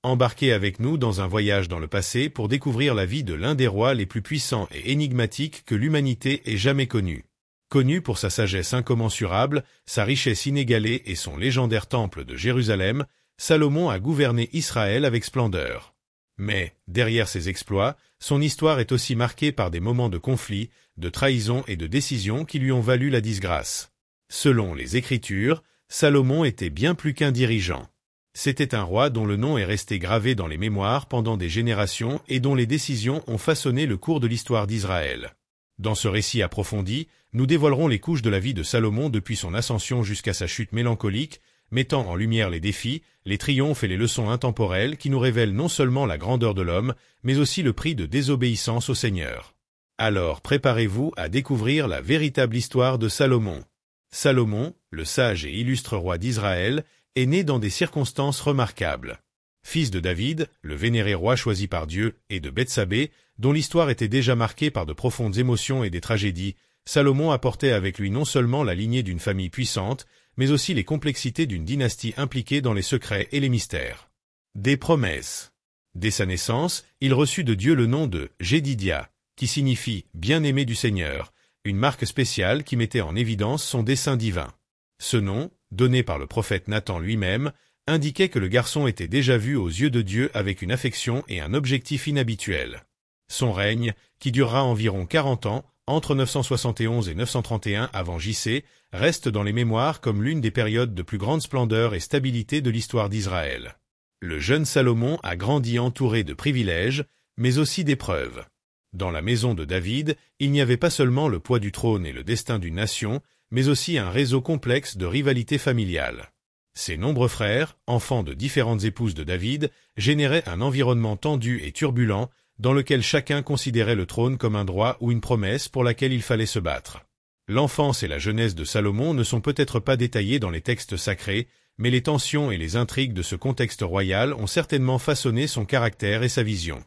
embarquez avec nous dans un voyage dans le passé pour découvrir la vie de l'un des rois les plus puissants et énigmatiques que l'humanité ait jamais connu. Connu pour sa sagesse incommensurable, sa richesse inégalée et son légendaire temple de Jérusalem, Salomon a gouverné Israël avec splendeur. Mais, derrière ses exploits, son histoire est aussi marquée par des moments de conflit, de trahison et de décision qui lui ont valu la disgrâce. Selon les Écritures, Salomon était bien plus qu'un dirigeant. C'était un roi dont le nom est resté gravé dans les mémoires pendant des générations et dont les décisions ont façonné le cours de l'histoire d'Israël. Dans ce récit approfondi, nous dévoilerons les couches de la vie de Salomon depuis son ascension jusqu'à sa chute mélancolique, mettant en lumière les défis, les triomphes et les leçons intemporelles qui nous révèlent non seulement la grandeur de l'homme, mais aussi le prix de désobéissance au Seigneur. Alors préparez-vous à découvrir la véritable histoire de Salomon. Salomon, le sage et illustre roi d'Israël, est né dans des circonstances remarquables. Fils de David, le vénéré roi choisi par Dieu, et de Bethsabée, dont l'histoire était déjà marquée par de profondes émotions et des tragédies, Salomon apportait avec lui non seulement la lignée d'une famille puissante, mais aussi les complexités d'une dynastie impliquée dans les secrets et les mystères. Des promesses. Dès sa naissance, il reçut de Dieu le nom de Jédidia, qui signifie « bien-aimé du Seigneur », une marque spéciale qui mettait en évidence son dessein divin. Ce nom, donné par le prophète Nathan lui-même, indiquait que le garçon était déjà vu aux yeux de Dieu avec une affection et un objectif inhabituels. Son règne, qui durera environ 40 ans, entre 971 et 931 avant J.C., reste dans les mémoires comme l'une des périodes de plus grande splendeur et stabilité de l'histoire d'Israël. Le jeune Salomon a grandi entouré de privilèges, mais aussi d'épreuves. Dans la maison de David, il n'y avait pas seulement le poids du trône et le destin d'une nation, mais aussi un réseau complexe de rivalités familiales. Ses nombreux frères, enfants de différentes épouses de David, généraient un environnement tendu et turbulent, dans lequel chacun considérait le trône comme un droit ou une promesse pour laquelle il fallait se battre. L'enfance et la jeunesse de Salomon ne sont peut-être pas détaillées dans les textes sacrés, mais les tensions et les intrigues de ce contexte royal ont certainement façonné son caractère et sa vision.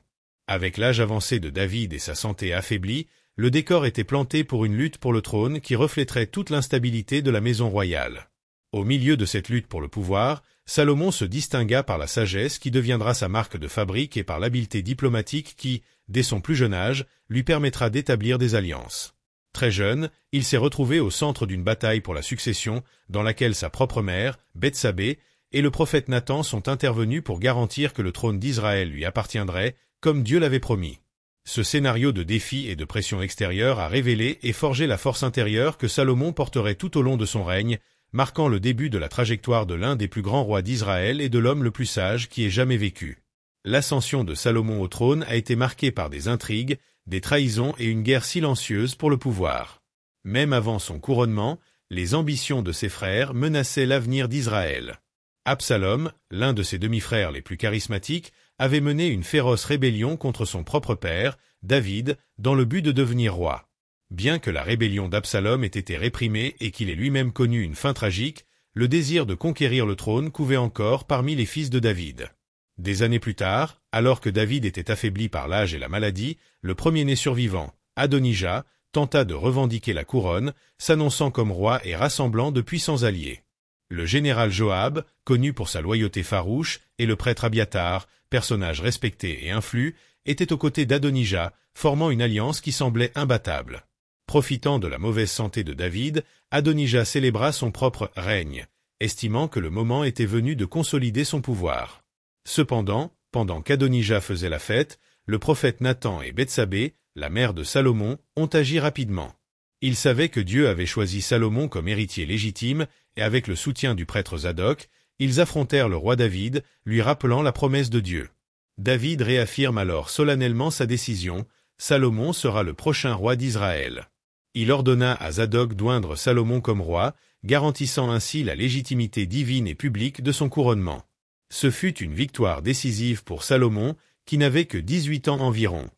Avec l'âge avancé de David et sa santé affaiblie, le décor était planté pour une lutte pour le trône qui reflèterait toute l'instabilité de la maison royale. Au milieu de cette lutte pour le pouvoir, Salomon se distingua par la sagesse qui deviendra sa marque de fabrique et par l'habileté diplomatique qui, dès son plus jeune âge, lui permettra d'établir des alliances. Très jeune, il s'est retrouvé au centre d'une bataille pour la succession, dans laquelle sa propre mère, Bethsabée, et le prophète Nathan sont intervenus pour garantir que le trône d'Israël lui appartiendrait, comme Dieu l'avait promis. Ce scénario de défis et de pression extérieure a révélé et forgé la force intérieure que Salomon porterait tout au long de son règne, marquant le début de la trajectoire de l'un des plus grands rois d'Israël et de l'homme le plus sage qui ait jamais vécu. L'ascension de Salomon au trône a été marquée par des intrigues, des trahisons et une guerre silencieuse pour le pouvoir. Même avant son couronnement, les ambitions de ses frères menaçaient l'avenir d'Israël. Absalom, l'un de ses demi-frères les plus charismatiques, avait mené une féroce rébellion contre son propre père, David, dans le but de devenir roi. Bien que la rébellion d'Absalom ait été réprimée et qu'il ait lui-même connu une fin tragique, le désir de conquérir le trône couvait encore parmi les fils de David. Des années plus tard, alors que David était affaibli par l'âge et la maladie, le premier-né survivant, Adonijah, tenta de revendiquer la couronne, s'annonçant comme roi et rassemblant de puissants alliés. Le général Joab, connu pour sa loyauté farouche, et le prêtre Abiathar, personnage respecté et influent, étaient aux côtés d'Adonijah, formant une alliance qui semblait imbattable. Profitant de la mauvaise santé de David, Adonijah célébra son propre règne, estimant que le moment était venu de consolider son pouvoir. Cependant, pendant qu'Adonijah faisait la fête, le prophète Nathan et Bethsabée, la mère de Salomon, ont agi rapidement. Ils savaient que Dieu avait choisi Salomon comme héritier légitime, et avec le soutien du prêtre Zadok, ils affrontèrent le roi David, lui rappelant la promesse de Dieu. David réaffirme alors solennellement sa décision, Salomon sera le prochain roi d'Israël. Il ordonna à Zadok d'oindre Salomon comme roi, garantissant ainsi la légitimité divine et publique de son couronnement. Ce fut une victoire décisive pour Salomon, qui n'avait que 18 ans environ.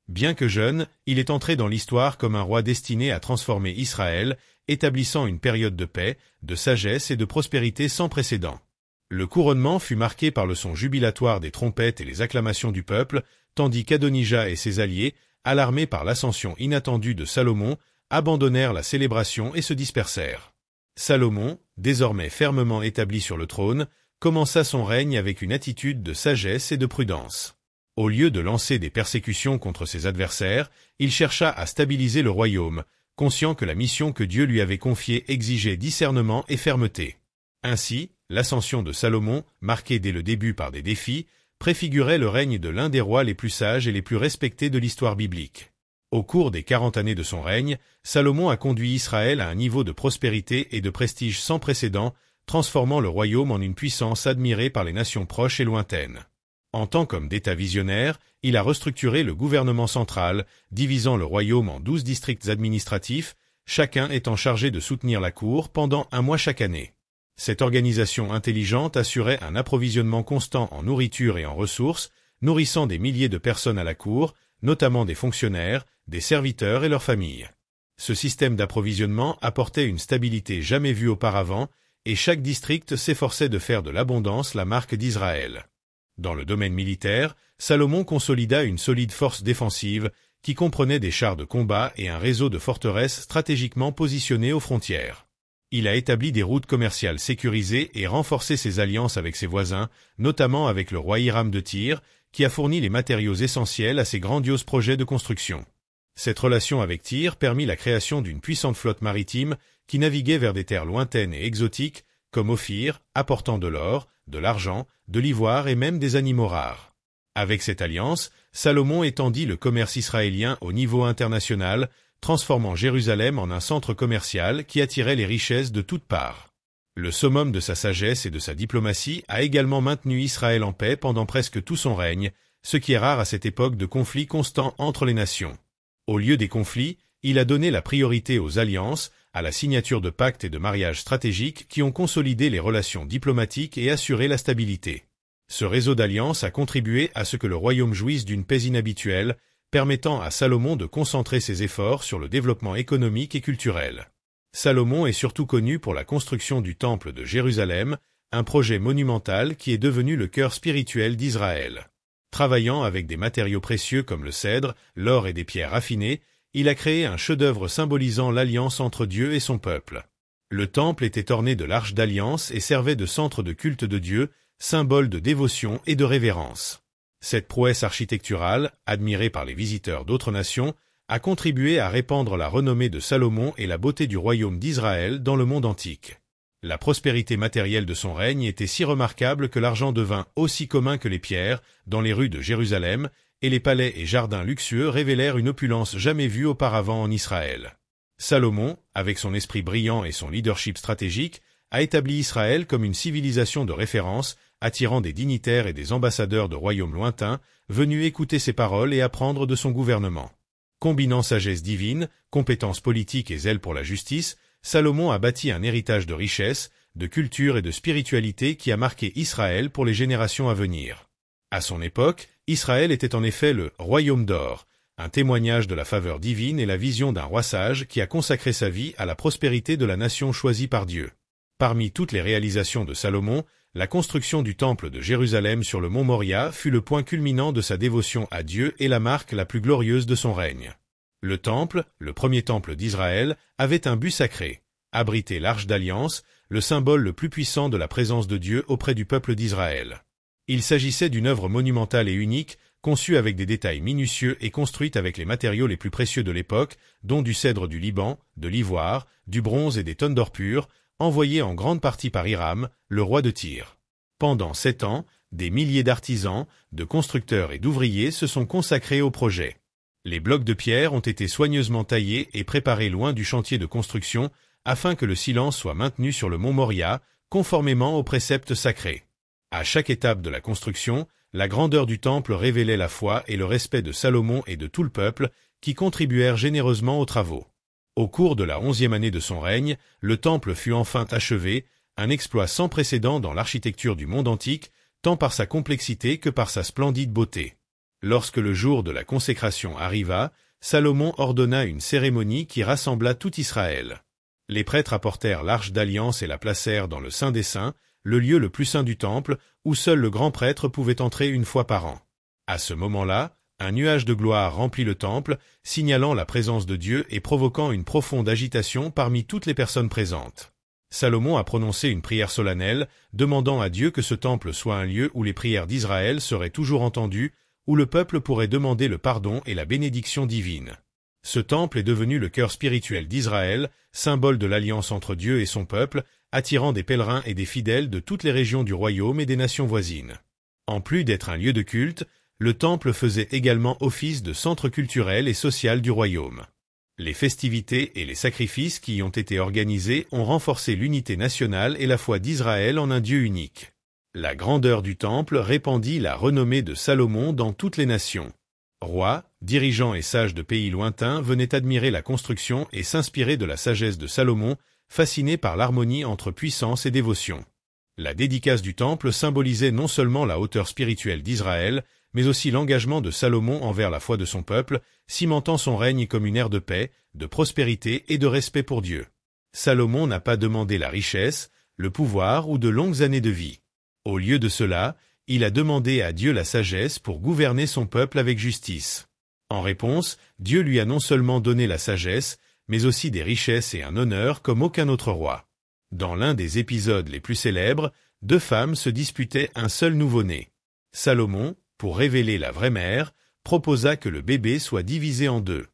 Bien que jeune, il est entré dans l'histoire comme un roi destiné à transformer Israël, établissant une période de paix, de sagesse et de prospérité sans précédent. Le couronnement fut marqué par le son jubilatoire des trompettes et les acclamations du peuple, tandis qu'Adonijah et ses alliés, alarmés par l'ascension inattendue de Salomon, abandonnèrent la célébration et se dispersèrent. Salomon, désormais fermement établi sur le trône, commença son règne avec une attitude de sagesse et de prudence. Au lieu de lancer des persécutions contre ses adversaires, il chercha à stabiliser le royaume, conscient que la mission que Dieu lui avait confiée exigeait discernement et fermeté. Ainsi, l'ascension de Salomon, marquée dès le début par des défis, préfigurait le règne de l'un des rois les plus sages et les plus respectés de l'histoire biblique. Au cours des 40 années de son règne, Salomon a conduit Israël à un niveau de prospérité et de prestige sans précédent, transformant le royaume en une puissance admirée par les nations proches et lointaines. En tant qu'homme d'État visionnaire, il a restructuré le gouvernement central, divisant le royaume en 12 districts administratifs, chacun étant chargé de soutenir la cour pendant un mois chaque année. Cette organisation intelligente assurait un approvisionnement constant en nourriture et en ressources, nourrissant des milliers de personnes à la cour, notamment des fonctionnaires, des serviteurs et leurs familles. Ce système d'approvisionnement apportait une stabilité jamais vue auparavant, et chaque district s'efforçait de faire de l'abondance la marque d'Israël. Dans le domaine militaire, Salomon consolida une solide force défensive qui comprenait des chars de combat et un réseau de forteresses stratégiquement positionnées aux frontières. Il a établi des routes commerciales sécurisées et renforcé ses alliances avec ses voisins, notamment avec le roi Hiram de Tyr, qui a fourni les matériaux essentiels à ses grandioses projets de construction. Cette relation avec Tyr permit la création d'une puissante flotte maritime qui naviguait vers des terres lointaines et exotiques, comme Ophir, apportant de l'or, de l'argent, de l'ivoire et même des animaux rares. Avec cette alliance, Salomon étendit le commerce israélien au niveau international, transformant Jérusalem en un centre commercial qui attirait les richesses de toutes parts. Le summum de sa sagesse et de sa diplomatie a également maintenu Israël en paix pendant presque tout son règne, ce qui est rare à cette époque de conflits constants entre les nations. Au lieu des conflits, il a donné la priorité aux alliances, à la signature de pactes et de mariages stratégiques qui ont consolidé les relations diplomatiques et assuré la stabilité. Ce réseau d'alliances a contribué à ce que le royaume jouisse d'une paix inhabituelle, permettant à Salomon de concentrer ses efforts sur le développement économique et culturel. Salomon est surtout connu pour la construction du Temple de Jérusalem, un projet monumental qui est devenu le cœur spirituel d'Israël. Travaillant avec des matériaux précieux comme le cèdre, l'or et des pierres raffinées, il a créé un chef-d'œuvre symbolisant l'alliance entre Dieu et son peuple. Le temple était orné de l'arche d'alliance et servait de centre de culte de Dieu, symbole de dévotion et de révérence. Cette prouesse architecturale, admirée par les visiteurs d'autres nations, a contribué à répandre la renommée de Salomon et la beauté du royaume d'Israël dans le monde antique. La prospérité matérielle de son règne était si remarquable que l'argent devint aussi commun que les pierres dans les rues de Jérusalem, et les palais et jardins luxueux révélèrent une opulence jamais vue auparavant en Israël. Salomon, avec son esprit brillant et son leadership stratégique, a établi Israël comme une civilisation de référence, attirant des dignitaires et des ambassadeurs de royaumes lointains, venus écouter ses paroles et apprendre de son gouvernement. Combinant sagesse divine, compétences politiques et zèle pour la justice, Salomon a bâti un héritage de richesse, de culture et de spiritualité qui a marqué Israël pour les générations à venir. À son époque, Israël était en effet le « royaume d'or », un témoignage de la faveur divine et la vision d'un roi sage qui a consacré sa vie à la prospérité de la nation choisie par Dieu. Parmi toutes les réalisations de Salomon, la construction du temple de Jérusalem sur le mont Moria fut le point culminant de sa dévotion à Dieu et la marque la plus glorieuse de son règne. Le temple, le premier temple d'Israël, avait un but sacré, abriter l'arche d'alliance, le symbole le plus puissant de la présence de Dieu auprès du peuple d'Israël. Il s'agissait d'une œuvre monumentale et unique, conçue avec des détails minutieux et construite avec les matériaux les plus précieux de l'époque, dont du cèdre du Liban, de l'ivoire, du bronze et des tonnes d'or pur, envoyés en grande partie par Hiram, le roi de Tyr. Pendant 7 ans, des milliers d'artisans, de constructeurs et d'ouvriers se sont consacrés au projet. Les blocs de pierre ont été soigneusement taillés et préparés loin du chantier de construction afin que le silence soit maintenu sur le mont Moria, conformément aux préceptes sacrés. À chaque étape de la construction, la grandeur du temple révélait la foi et le respect de Salomon et de tout le peuple qui contribuèrent généreusement aux travaux. Au cours de la 11e année de son règne, le temple fut enfin achevé, un exploit sans précédent dans l'architecture du monde antique, tant par sa complexité que par sa splendide beauté. Lorsque le jour de la consécration arriva, Salomon ordonna une cérémonie qui rassembla tout Israël. Les prêtres apportèrent l'arche d'alliance et la placèrent dans le Saint des Saints, le lieu le plus saint du temple, où seul le grand prêtre pouvait entrer une fois par an. À ce moment-là, un nuage de gloire remplit le temple, signalant la présence de Dieu et provoquant une profonde agitation parmi toutes les personnes présentes. Salomon a prononcé une prière solennelle, demandant à Dieu que ce temple soit un lieu où les prières d'Israël seraient toujours entendues, où le peuple pourrait demander le pardon et la bénédiction divine. Ce temple est devenu le cœur spirituel d'Israël, symbole de l'alliance entre Dieu et son peuple, attirant des pèlerins et des fidèles de toutes les régions du royaume et des nations voisines. En plus d'être un lieu de culte, le temple faisait également office de centre culturel et social du royaume. Les festivités et les sacrifices qui y ont été organisés ont renforcé l'unité nationale et la foi d'Israël en un Dieu unique. La grandeur du temple répandit la renommée de Salomon dans toutes les nations. Rois, dirigeants et sages de pays lointains venaient admirer la construction et s'inspirer de la sagesse de Salomon, fascinés par l'harmonie entre puissance et dévotion. La dédicace du temple symbolisait non seulement la hauteur spirituelle d'Israël, mais aussi l'engagement de Salomon envers la foi de son peuple, cimentant son règne comme une ère de paix, de prospérité et de respect pour Dieu. Salomon n'a pas demandé la richesse, le pouvoir ou de longues années de vie. Au lieu de cela, il a demandé à Dieu la sagesse pour gouverner son peuple avec justice. En réponse, Dieu lui a non seulement donné la sagesse, mais aussi des richesses et un honneur comme aucun autre roi. Dans l'un des épisodes les plus célèbres, 2 femmes se disputaient un seul nouveau-né. Salomon, pour révéler la vraie mère, proposa que le bébé soit divisé en 2.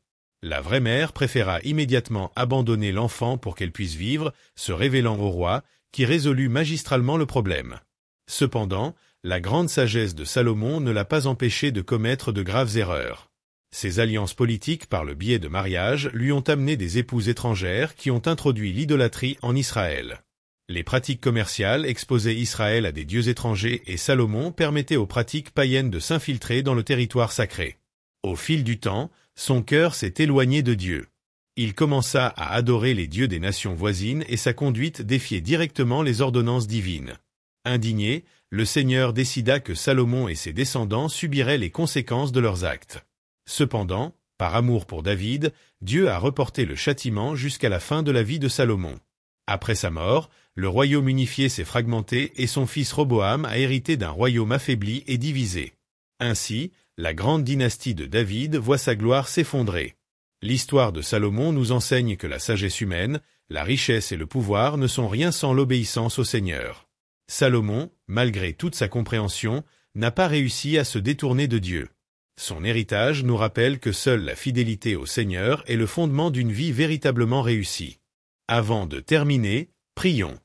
La vraie mère préféra immédiatement abandonner l'enfant pour qu'elle puisse vivre, se révélant au roi, qui résolut magistralement le problème. Cependant, la grande sagesse de Salomon ne l'a pas empêché de commettre de graves erreurs. Ses alliances politiques par le biais de mariage lui ont amené des épouses étrangères qui ont introduit l'idolâtrie en Israël. Les pratiques commerciales exposaient Israël à des dieux étrangers et Salomon permettait aux pratiques païennes de s'infiltrer dans le territoire sacré. Au fil du temps, son cœur s'est éloigné de Dieu. Il commença à adorer les dieux des nations voisines et sa conduite défiait directement les ordonnances divines. Indigné, le Seigneur décida que Salomon et ses descendants subiraient les conséquences de leurs actes. Cependant, par amour pour David, Dieu a reporté le châtiment jusqu'à la fin de la vie de Salomon. Après sa mort, le royaume unifié s'est fragmenté et son fils Roboam a hérité d'un royaume affaibli et divisé. Ainsi, la grande dynastie de David voit sa gloire s'effondrer. L'histoire de Salomon nous enseigne que la sagesse humaine, la richesse et le pouvoir ne sont rien sans l'obéissance au Seigneur. Salomon, malgré toute sa compréhension, n'a pas réussi à se détourner de Dieu. Son héritage nous rappelle que seule la fidélité au Seigneur est le fondement d'une vie véritablement réussie. Avant de terminer, prions.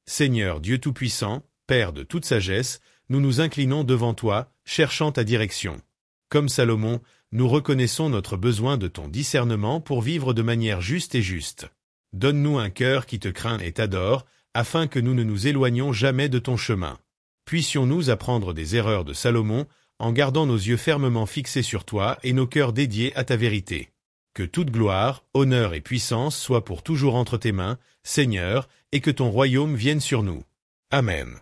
Seigneur Dieu Tout-Puissant, Père de toute sagesse, nous nous inclinons devant toi, cherchant ta direction. Comme Salomon, nous reconnaissons notre besoin de ton discernement pour vivre de manière juste et juste. Donne-nous un cœur qui te craint et t'adore, afin que nous ne nous éloignions jamais de ton chemin. Puissions-nous apprendre des erreurs de Salomon, en gardant nos yeux fermement fixés sur toi et nos cœurs dédiés à ta vérité. Que toute gloire, honneur et puissance soient pour toujours entre tes mains, Seigneur, et que ton royaume vienne sur nous. Amen.